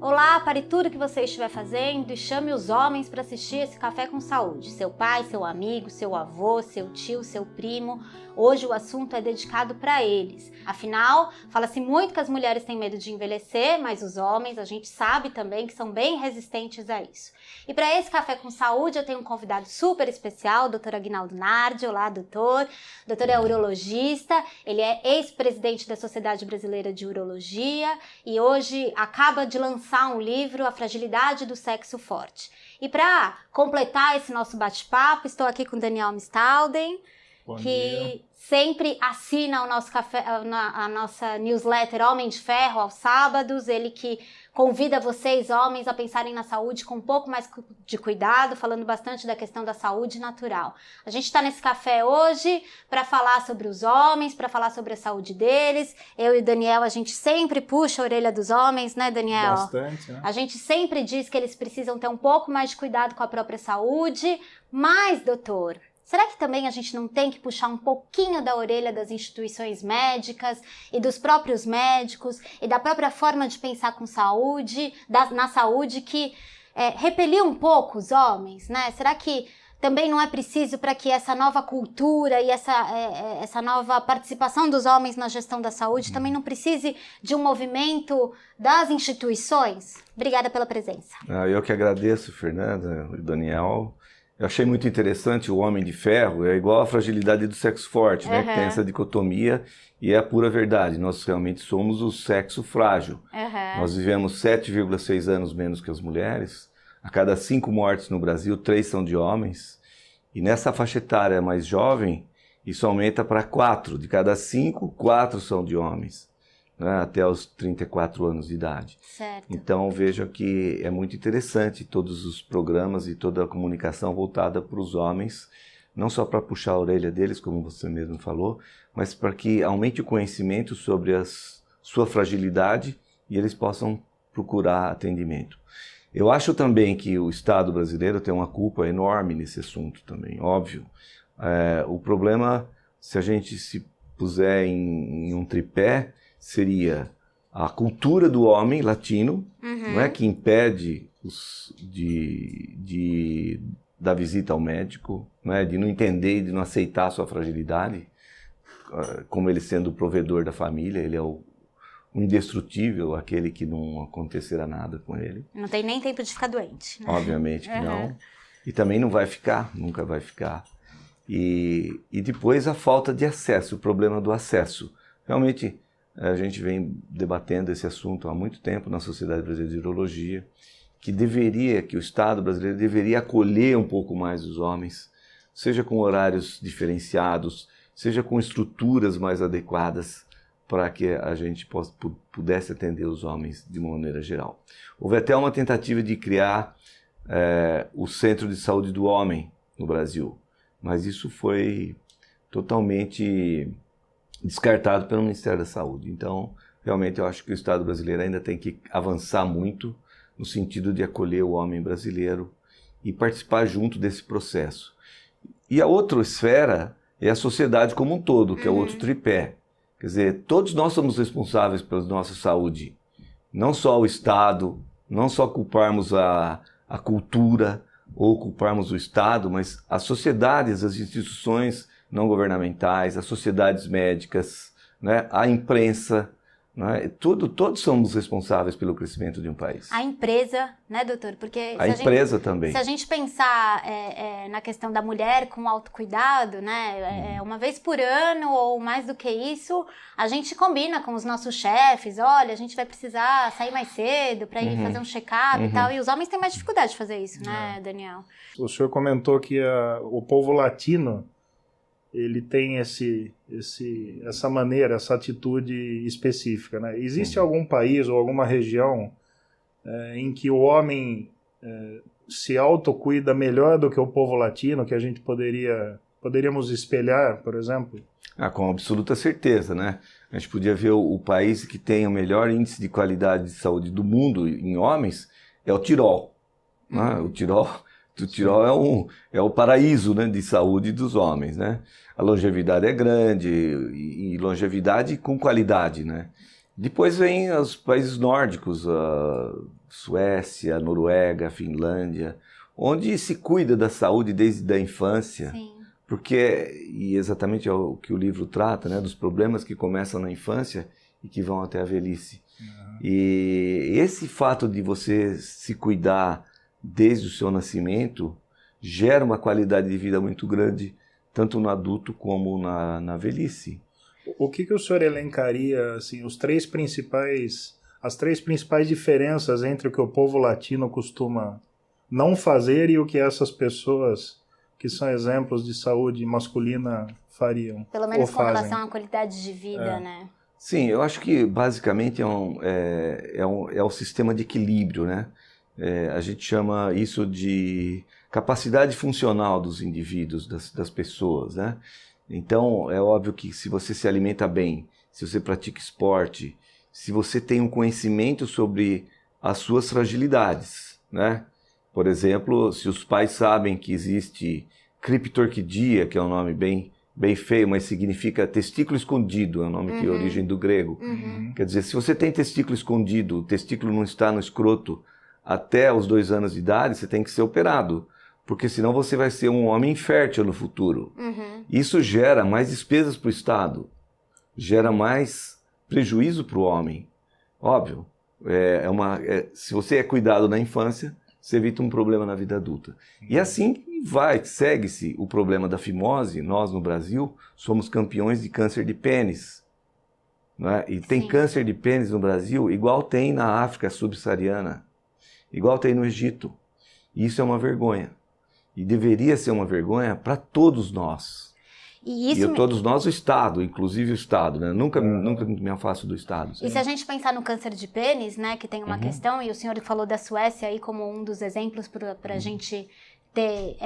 Olá, pare tudo que você estiver fazendo e chame os homens para assistir esse Café com Saúde. Seu pai, seu amigo, seu avô, seu tio, seu primo. Hoje o assunto é dedicado para eles. Afinal, fala-se muito que as mulheres têm medo de envelhecer, mas os homens, a gente sabe também que são bem resistentes a isso. E para esse Café com Saúde eu tenho um convidado super especial, o Dr. Aguinaldo Nardi. Olá, doutor. O doutor é urologista, ele é ex-presidente da Sociedade Brasileira de Urologia e hoje acaba de lançar um livro, A Fragilidade do Sexo Forte. E para completar esse nosso bate-papo, estou aqui com Daniel Mistalden, que sempre assina o nosso café, a nossa newsletter Homem de Ferro aos sábados. Ele que convida vocês, homens, a pensarem na saúde com um pouco mais de cuidado, falando bastante da questão da saúde natural. A gente está nesse café hoje para falar sobre os homens, para falar sobre a saúde deles. Eu e o Daniel, a gente sempre puxa a orelha dos homens, né, Daniel? Bastante, né? A gente sempre diz que eles precisam ter um pouco mais de cuidado com a própria saúde, mas, doutor, será que também a gente não tem que puxar um pouquinho da orelha das instituições médicas e dos próprios médicos e da própria forma de pensar com saúde, na saúde que repeliu um pouco os homens, né? Será que também não é preciso para que essa nova cultura e essa nova participação dos homens na gestão da saúde também não precise de um movimento das instituições? Obrigada pela presença. Eu que agradeço, Fernanda e Daniel. Eu achei muito interessante o Homem de Ferro, é igual a fragilidade do sexo forte, né? Que tem essa dicotomia e é a pura verdade. Nós realmente somos o sexo frágil. Nós vivemos 7,6 anos menos que as mulheres. A cada 5 mortes no Brasil, 3 são de homens. E nessa faixa etária mais jovem, isso aumenta para 4. De cada 5, 4 são de homens, né? Até os 34 anos de idade. Certo. Então veja que é muito interessante todos os programas e toda a comunicação voltada para os homens, não só para puxar a orelha deles, como você mesmo falou, mas para que aumente o conhecimento sobre sua fragilidade e eles possam procurar atendimento. Eu acho também que o Estado brasileiro tem uma culpa enorme nesse assunto também, óbvio. O problema, se a gente se puser em um tripé, seria a cultura do homem latino, não é, que impede da visita ao médico, não é, de não entender e de não aceitar a sua fragilidade, como ele sendo o provedor da família, ele é o indestrutível, aquele que não acontecerá nada com ele. Não tem nem tempo de ficar doente, né? Obviamente que não. E também não vai ficar, nunca vai ficar. E depois a falta de acesso, o problema do acesso. Realmente, a gente vem debatendo esse assunto há muito tempo na Sociedade Brasileira de Urologia, que o Estado brasileiro deveria acolher um pouco mais os homens, seja com horários diferenciados, seja com estruturas mais adequadas para que a gente pudesse atender os homens de uma maneira geral. Houve até uma tentativa de criar o Centro de Saúde do Homem no Brasil, mas isso foi totalmente descartado pelo Ministério da Saúde. Então, realmente eu acho que o Estado brasileiro ainda tem que avançar muito no sentido de acolher o homem brasileiro e participar junto desse processo. E a outra esfera é a sociedade como um todo, que é o outro tripé. Quer dizer, todos nós somos responsáveis pela nossa saúde. Não só o Estado, não só culparmos a cultura ou culparmos o Estado, mas as sociedades, as instituições não governamentais, as sociedades médicas, né, a imprensa, né, todos somos responsáveis pelo crescimento de um país. A empresa, né, doutor? Porque a empresa também. Se a gente pensar na questão da mulher com autocuidado, né, uma vez por ano ou mais do que isso, a gente combina com os nossos chefes, olha, a gente vai precisar sair mais cedo para ir fazer um check-up e tal, e os homens têm mais dificuldade de fazer isso, né, Daniel? O senhor comentou que o povo latino, ele tem essa maneira, essa atitude específica, né? Existe algum país ou alguma região em que o homem se autocuida melhor do que o povo latino, que a gente poderíamos espelhar, por exemplo? Com absoluta certeza, né? A gente podia ver o país que tem o melhor índice de qualidade de saúde do mundo em homens, é o Tirol. Né? O Tirol é o paraíso, né, de saúde dos homens, né? A longevidade é grande e longevidade com qualidade, né? Depois vem os países nórdicos, a Suécia, a Noruega, a Finlândia, onde se cuida da saúde desde a infância. Sim. Porque, e exatamente é o que o livro trata, né, dos problemas que começam na infância e que vão até a velhice. E esse fato de você se cuidar desde o seu nascimento gera uma qualidade de vida muito grande, tanto no adulto como na velhice. O que o senhor elencaria, assim, as três principais diferenças entre o que o povo latino costuma não fazer e o que essas pessoas que são exemplos de saúde masculina fariam? Pelo menos ou com fazem? relação à qualidade de vida, né? Sim, eu acho que basicamente é o sistema de equilíbrio, né? A gente chama isso de capacidade funcional dos indivíduos, das pessoas, né? Então, é óbvio que se você se alimenta bem, se você pratica esporte, se você tem um conhecimento sobre as suas fragilidades, né? Por exemplo, se os pais sabem que existe criptorquidia, que é um nome bem feio, mas significa testículo escondido, é um nome que é origem do grego. Quer dizer, se você tem testículo escondido, o testículo não está no escroto até os 2 anos de idade, você tem que ser operado, porque senão você vai ser um homem infértil no futuro. Isso gera mais despesas para o Estado, gera mais prejuízo para o homem. Óbvio, se você é cuidado na infância, você evita um problema na vida adulta. E assim segue-se o problema da fimose. Nós, no Brasil, somos campeões de câncer de pênis. Né? E tem câncer de pênis no Brasil igual tem na África subsaariana, igual tem no Egito. E isso é uma vergonha. E deveria ser uma vergonha para todos nós. Todos nós, o Estado, inclusive o Estado, né? Nunca me afasto do Estado. E se a gente pensar no câncer de pênis, né, que tem uma questão, e o senhor falou da Suécia aí como um dos exemplos para a gente ter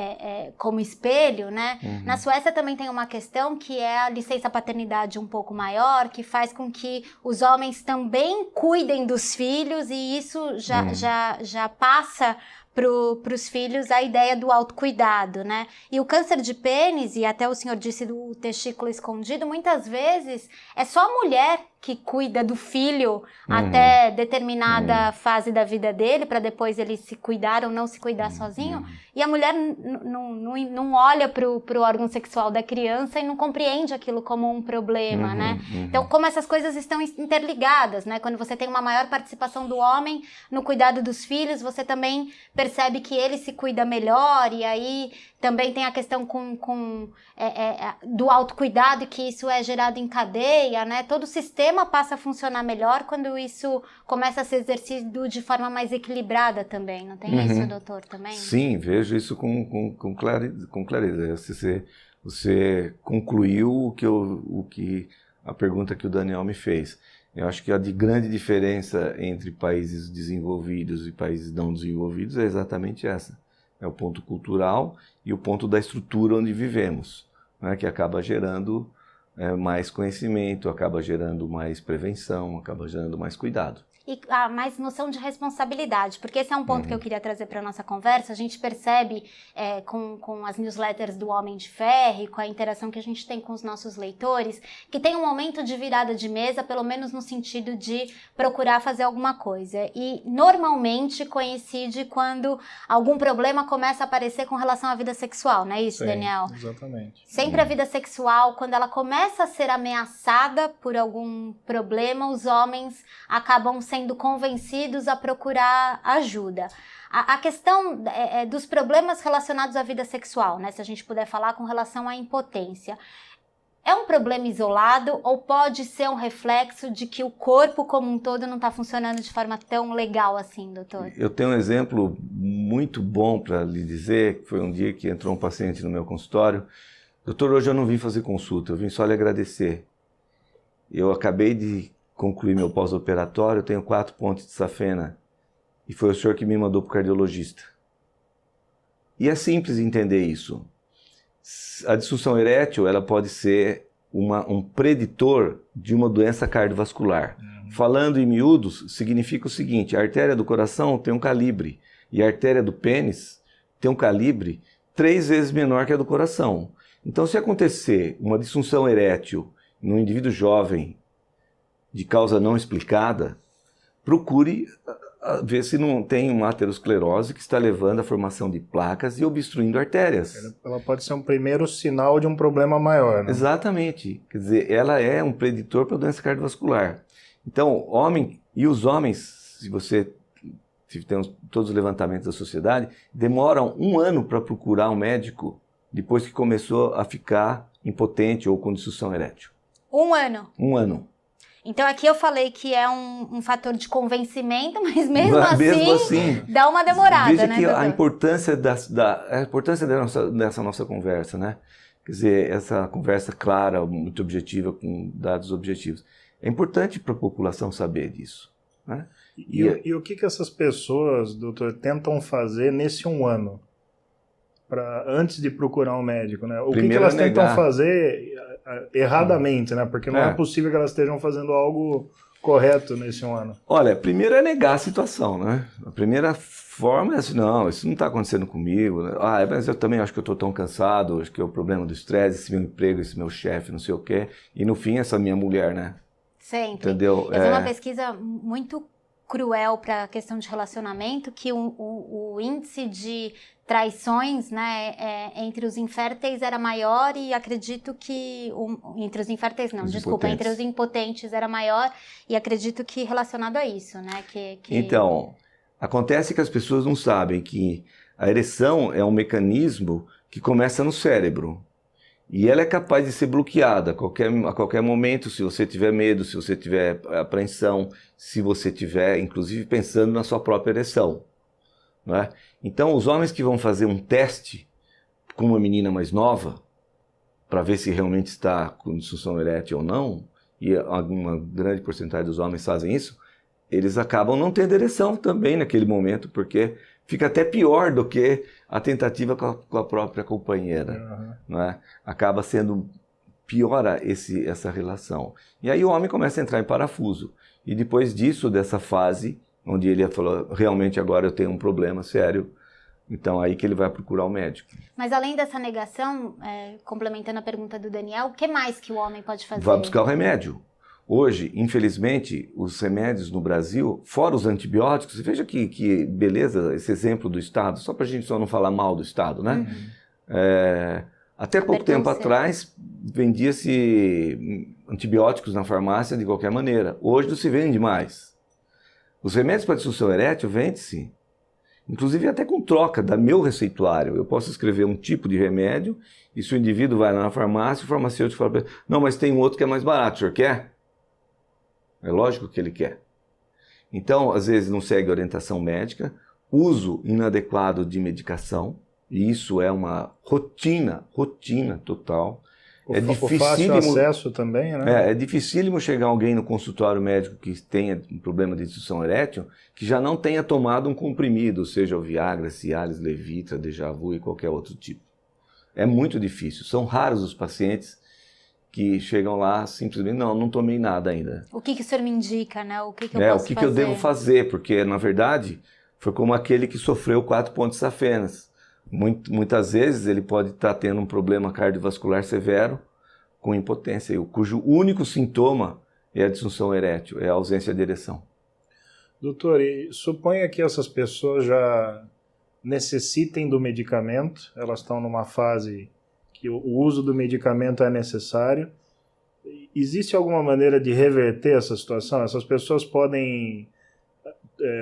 como espelho, né? Na Suécia também tem uma questão que é a licença paternidade um pouco maior, que faz com que os homens também cuidem dos filhos, e isso já passa para os filhos a ideia do autocuidado, né? E o câncer de pênis, e até o senhor disse do testículo escondido, muitas vezes é só a mulher que cuida do filho até determinada fase da vida dele, para depois ele se cuidar ou não se cuidar sozinho, e a mulher não olha para o órgão sexual da criança e não compreende aquilo como um problema, né? Então, como essas coisas estão interligadas, né? Quando você tem uma maior participação do homem no cuidado dos filhos, você também percebe que ele se cuida melhor, e aí também tem a questão do autocuidado, e que isso é gerado em cadeia, né? Todo o sistema passa a funcionar melhor quando isso começa a ser exercido de forma mais equilibrada também, não tem isso, doutor, também? Sim, vejo isso com clareza. Você concluiu a pergunta que o Daniel me fez. Eu acho que a grande diferença entre países desenvolvidos e países não desenvolvidos é exatamente essa. É o ponto cultural e o ponto da estrutura onde vivemos, né, que acaba gerando mais conhecimento, acaba gerando mais prevenção, acaba gerando mais cuidado. E mais noção de responsabilidade, porque esse é um ponto que eu queria trazer para a nossa conversa. A gente percebe com as newsletters do Homem de Ferro, com a interação que a gente tem com os nossos leitores, que tem um momento de virada de mesa, pelo menos no sentido de procurar fazer alguma coisa. E normalmente coincide quando algum problema começa a aparecer com relação à vida sexual, não é isso, Sim, Daniel? Exatamente. Sempre a vida sexual, quando ela começa a ser ameaçada por algum problema, os homens acabam sendo convencidos a procurar ajuda. A questão dos problemas relacionados à vida sexual, né? Se a gente puder falar com relação à impotência, é um problema isolado ou pode ser um reflexo de que o corpo como um todo não está funcionando de forma tão legal assim, doutor? Eu tenho um exemplo muito bom para lhe dizer, que foi um dia que entrou um paciente no meu consultório. Doutor, hoje eu não vim fazer consulta, eu vim só lhe agradecer. Eu acabei de concluir meu pós-operatório, eu tenho 4 pontos de safena. E foi o senhor que me mandou para o cardiologista. E é simples entender isso. A disfunção erétil, ela pode ser um preditor de uma doença cardiovascular. Falando em miúdos, significa o seguinte: a artéria do coração tem um calibre e a artéria do pênis tem um calibre 3 vezes menor que a do coração. Então, se acontecer uma disfunção erétil num indivíduo jovem, de causa não explicada, procure ver se não tem uma aterosclerose que está levando à formação de placas e obstruindo artérias. Ela pode ser um primeiro sinal de um problema maior, né? Exatamente. Quer dizer, ela é um preditor para doença cardiovascular. Então, os homens, se você tem todos os levantamentos da sociedade, demoram 1 ano para procurar um médico depois que começou a ficar impotente ou com disfunção erétil. 1 ano? 1 ano. Então aqui eu falei que é um fator de convencimento, mas mesmo assim dá uma demorada, veja né, que doutor? a importância dessa nossa conversa, né? Quer dizer, essa conversa clara, muito objetiva, com dados objetivos. É importante para a população saber disso, né? E o que essas pessoas, doutor, tentam fazer nesse 1 ano? Antes de procurar um médico, né? O que elas tentam fazer erradamente, né? Porque não é possível que elas estejam fazendo algo correto nesse 1 ano. Olha, primeiro é negar a situação, né? A primeira forma é assim, não, isso não está acontecendo comigo. Mas eu também acho que eu estou tão cansado, acho que é o problema do estresse, esse meu emprego, esse meu chefe, não sei o quê. E no fim, essa minha mulher, né? Sempre. Entendeu? Eu vi uma pesquisa muito cruel para a questão de relacionamento, que o índice de traições, né, entre os inférteis era maior, e acredito que entre os inférteis não, desculpa, entre os impotentes era maior, e acredito que relacionado a isso, né, Então, acontece que as pessoas não sabem que a ereção é um mecanismo que começa no cérebro. E ela é capaz de ser bloqueada a qualquer momento, se você tiver medo, se você tiver apreensão, se você tiver, inclusive, pensando na sua própria ereção. Não é? Então, os homens que vão fazer um teste com uma menina mais nova, para ver se realmente está com disfunção erétil ou não, e uma grande porcentagem dos homens fazem isso, eles acabam não tendo ereção também naquele momento, porque fica até pior do que a tentativa com a própria companheira. Não é? Acaba sendo piora essa relação. E aí o homem começa a entrar em parafuso. E depois disso, dessa fase, onde ele falou, realmente agora eu tenho um problema sério, então aí que ele vai procurar o médico. Mas além dessa negação, complementando a pergunta do Daniel, o que mais que o homem pode fazer? Vai buscar o remédio. Hoje, infelizmente, os remédios no Brasil, fora os antibióticos, veja que beleza esse exemplo do Estado, só para a gente só não falar mal do Estado, né? Até pouco tempo atrás, vendia-se antibióticos na farmácia de qualquer maneira. Hoje não se vende mais. Os remédios para disfunção erétil vende-se, inclusive até com troca da meu receituário. Eu posso escrever um tipo de remédio, e se o indivíduo vai lá na farmácia, o farmacêutico fala para ele, não, mas tem um outro que é mais barato, o senhor quer? É lógico que ele quer. Então, às vezes não segue orientação médica, uso inadequado de medicação, e isso é uma rotina total. O fácil acesso também, né? É dificílimo chegar alguém no consultório médico que tenha um problema de disfunção erétil, que já não tenha tomado um comprimido, seja o Viagra, Cialis, Levitra, Dejavu e qualquer outro tipo. É muito difícil. São raros os pacientes que chegam lá simplesmente, não tomei nada ainda. O que o senhor me indica, né? O que eu posso fazer? O que eu devo fazer, porque na verdade foi como aquele que sofreu 4 pontos safenas. Muitas vezes ele pode estar tendo um problema cardiovascular severo com impotência, cujo único sintoma é a disfunção erétil, é a ausência de ereção. Doutor, e suponha que essas pessoas já necessitem do medicamento, elas estão numa fase que o uso do medicamento é necessário. Existe alguma maneira de reverter essa situação? Essas pessoas podem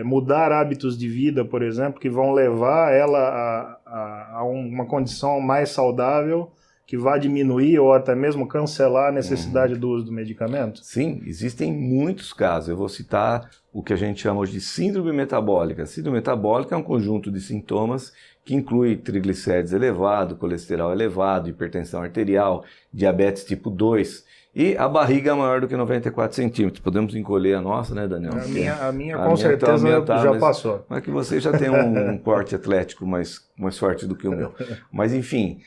mudar hábitos de vida, por exemplo, que vão levar ela a uma condição mais saudável, que vai diminuir ou até mesmo cancelar a necessidade do uso do medicamento? Sim, existem muitos casos. Eu vou citar o que a gente chama hoje de síndrome metabólica. A síndrome metabólica é um conjunto de sintomas que inclui triglicérides elevado, colesterol elevado, hipertensão arterial, diabetes tipo 2 e a barriga maior do que 94 centímetros. Podemos encolher a nossa, né, Daniel? A minha com certeza já passou. Mas que você já tem um porte atlético mais forte do que o meu. Mas enfim,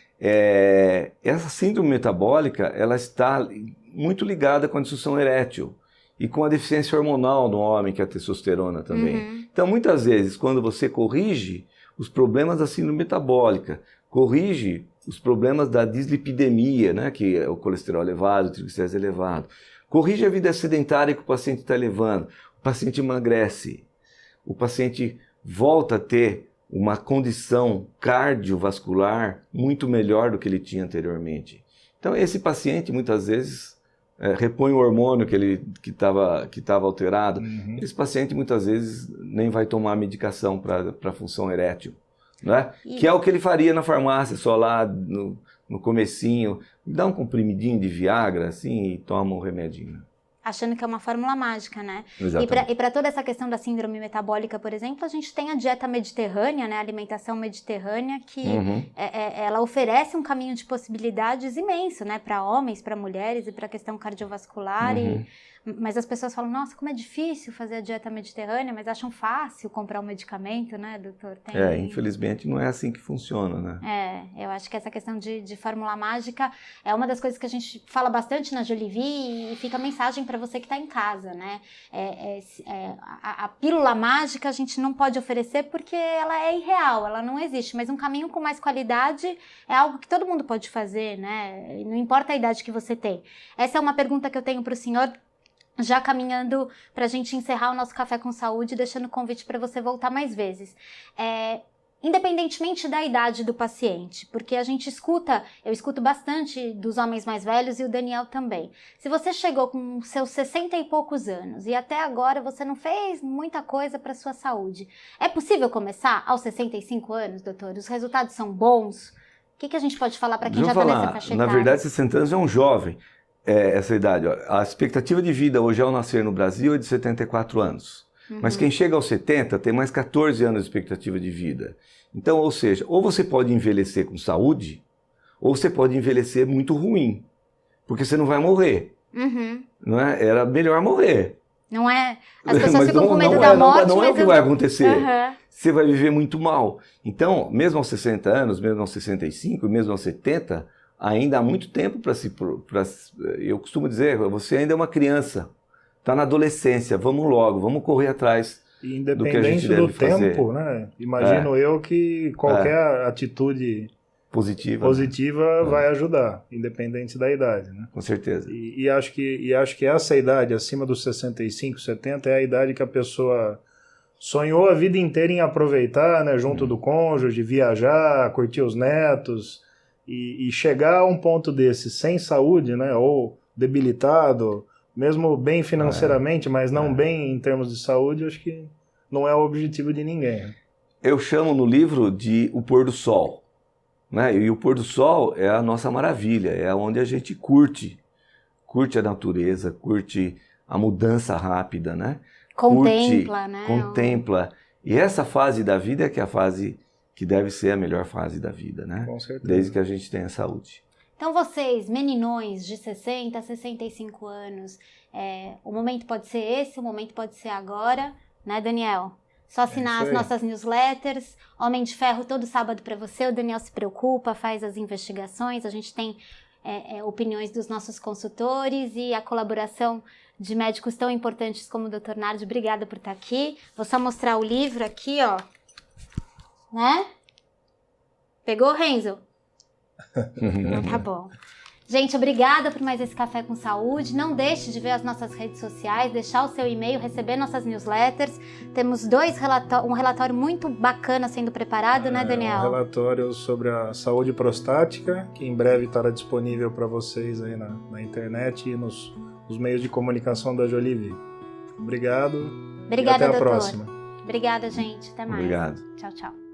essa síndrome metabólica ela está muito ligada com a disfunção erétil e com a deficiência hormonal do homem, que é a testosterona também. Então, muitas vezes, quando você corrige os problemas da síndrome metabólica, corrige os problemas da dislipidemia, né, que é o colesterol elevado, o triglicérides elevado, Corrige a vida sedentária que o paciente está levando. O paciente emagrece. O paciente volta a ter uma condição cardiovascular muito melhor do que ele tinha anteriormente. Então, esse paciente, muitas vezes, repõe o hormônio que estava alterado. Uhum. Esse paciente, muitas vezes, nem vai tomar medicação para a função erétil, né? Que é o que ele faria na farmácia, só lá no comecinho. Dá um comprimidinho de Viagra, assim, e toma um remedinho. Achando que é uma fórmula mágica, né? Exatamente. E para toda essa questão da síndrome metabólica, por exemplo, a gente tem a dieta mediterrânea, né? A alimentação mediterrânea, que ela oferece um caminho de possibilidades imenso, né? Para homens, para mulheres e para a questão cardiovascular. Mas as pessoas falam, nossa, como é difícil fazer a dieta mediterrânea, mas acham fácil comprar um medicamento, né, doutor? Infelizmente não é assim que funciona, né? Eu acho que essa questão de fórmula mágica é uma das coisas que a gente fala bastante na Jolivie e fica a mensagem para você que está em casa, né? A pílula mágica a gente não pode oferecer porque ela é irreal, ela não existe, mas um caminho com mais qualidade é algo que todo mundo pode fazer, né? Não importa a idade que você tem. Essa é uma pergunta que eu tenho para o senhor, já caminhando para a gente encerrar o nosso Café com Saúde, deixando o convite para você voltar mais vezes. Independentemente da idade do paciente, porque eu escuto bastante dos homens mais velhos e o Daniel também. Se você chegou com seus 60 e poucos anos e até agora você não fez muita coisa para a sua saúde, é possível começar aos 65 anos, doutor? Os resultados são bons? O que a gente pode falar para quem já está nessa faixa etária? Na verdade, 60 anos é um jovem. Essa idade, a expectativa de vida hoje ao nascer no Brasil é de 74 anos. Mas quem chega aos 70 tem mais 14 anos de expectativa de vida. Então, ou seja, ou você pode envelhecer com saúde, ou você pode envelhecer muito ruim, porque você não vai morrer. Não é? Era melhor morrer. Não é? As pessoas ficam com medo da morte, não é o que vai acontecer. Você vai viver muito mal. Então, mesmo aos 60 anos, mesmo aos 65, mesmo aos 70... ainda há muito tempo eu costumo dizer, você ainda é uma criança, está na adolescência, vamos logo, vamos correr atrás do que a gente deve fazer. Independente do tempo, né? Imagino eu que qualquer atitude positiva vai ajudar, independente da idade, né? Com certeza. E acho que essa idade, acima dos 65, 70, é a idade que a pessoa sonhou a vida inteira em aproveitar, né? Junto do cônjuge, viajar, curtir os netos. E chegar a um ponto desse sem saúde, né, ou debilitado, mesmo bem financeiramente, mas não bem em termos de saúde, acho que não é o objetivo de ninguém. Eu chamo no livro de o pôr do sol, né? E o pôr do sol é a nossa maravilha, é onde a gente curte a natureza, curte a mudança rápida, né? Contempla. E essa fase da vida é que é a fase que deve ser a melhor fase da vida, né? Com certeza. Desde que a gente tenha saúde. Então vocês, meninões de 60 a 65 anos, o momento pode ser esse, o momento pode ser agora, né, Daniel? Só assinar as nossas newsletters, Homem de Ferro todo sábado para você, o Daniel se preocupa, faz as investigações, a gente tem opiniões dos nossos consultores e a colaboração de médicos tão importantes como o Dr. Nardi. Obrigada por estar aqui. Vou só mostrar o livro aqui, ó. Né? Pegou, Renzo? Então tá bom. Gente, obrigada por mais esse Café com Saúde. Não deixe de ver as nossas redes sociais, deixar o seu e-mail, receber nossas newsletters. Temos um relatório muito bacana sendo preparado, né, Daniel? Um relatório sobre a saúde prostática, que em breve estará disponível para vocês aí na internet e nos meios de comunicação da Jolivie. Obrigado. Obrigada, e até a doutor. próxima. Obrigada, gente. Até mais. Obrigado. Tchau, tchau.